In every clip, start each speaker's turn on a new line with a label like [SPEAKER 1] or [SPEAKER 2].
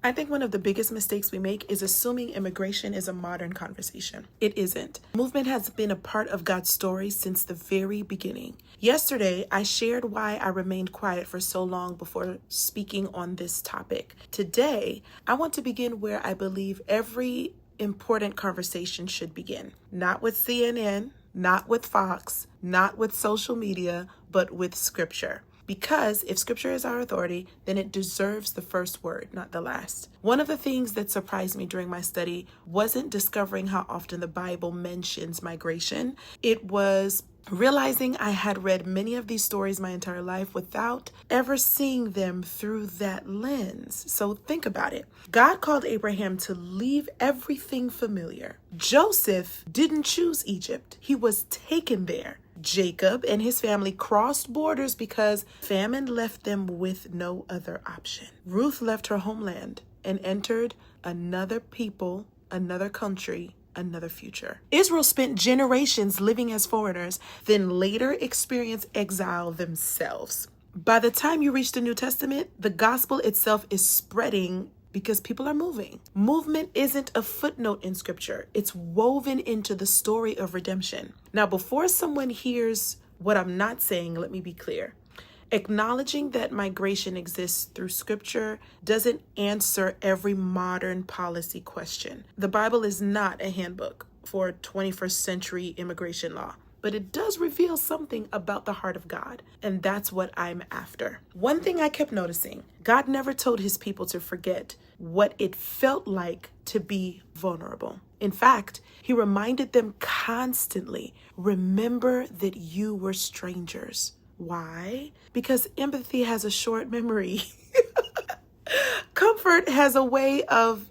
[SPEAKER 1] I think one of the biggest mistakes we make is assuming immigration is a modern conversation. It isn't. Movement has been a part of God's story since the very beginning. Yesterday, I shared why I remained quiet for so long before speaking on this topic. Today, I want to begin where I believe every important conversation should begin. Not with CNN, not with Fox, not with social media, but with Scripture. Because if Scripture is our authority, then it deserves the first word, not the last. One of the things that surprised me during my study wasn't discovering how often the Bible mentions migration. It was realizing I had read many of these stories my entire life without ever seeing them through that lens. So think about it. God called Abraham to leave everything familiar. Joseph didn't choose Egypt. He was taken there. Jacob and his family crossed borders because famine left them with no other option. Ruth left her homeland and entered another people, another country, another future. Israel spent generations living as foreigners, then later experienced exile themselves. By the time you reach the New Testament, the gospel itself is spreading because people are moving. Movement isn't a footnote in Scripture. It's woven into the story of redemption. Now, before someone hears what I'm not saying, let me be clear. Acknowledging that migration exists through Scripture doesn't answer every modern policy question. The Bible is not a handbook for 21st century immigration law, but it does reveal something about the heart of God, and that's what I'm after. One thing I kept noticing, God never told his people to forget what it felt like to be vulnerable. In fact, he reminded them constantly, remember that you were strangers. Why? Because empathy has a short memory. Comfort has a way of,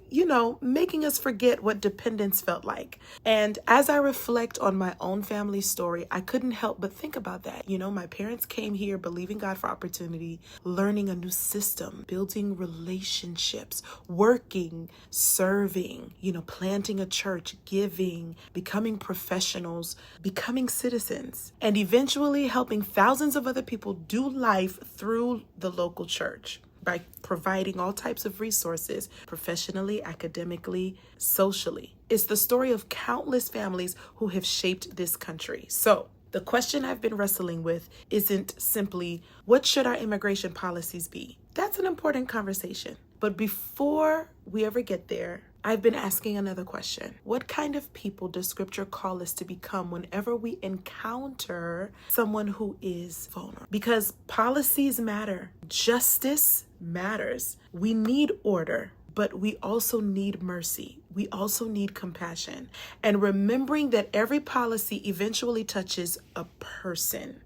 [SPEAKER 1] making us forget what dependence felt like. And as I reflect on my own family story, I couldn't help but think about that. My parents came here believing God for opportunity, learning a new system, building relationships, working, serving, planting a church, giving, becoming professionals, becoming citizens, and eventually helping thousands of other people do life through the local church by providing all types of resources, professionally, academically, socially. It's the story of countless families who have shaped this country. So the question I've been wrestling with isn't simply, what should our immigration policies be? That's an important conversation. But before we ever get there, I've been asking another question. What kind of people does Scripture call us to become whenever we encounter someone who is vulnerable? Because policies matter. Justice matters. We need order, but we also need mercy. We also need compassion. And remembering that every policy eventually touches a person.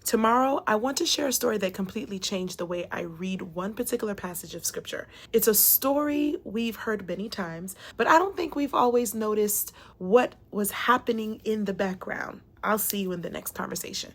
[SPEAKER 1] Tomorrow, I want to share a story that completely changed the way I read one particular passage of Scripture. It's a story we've heard many times, but I don't think we've always noticed what was happening in the background. I'll see you in the next conversation.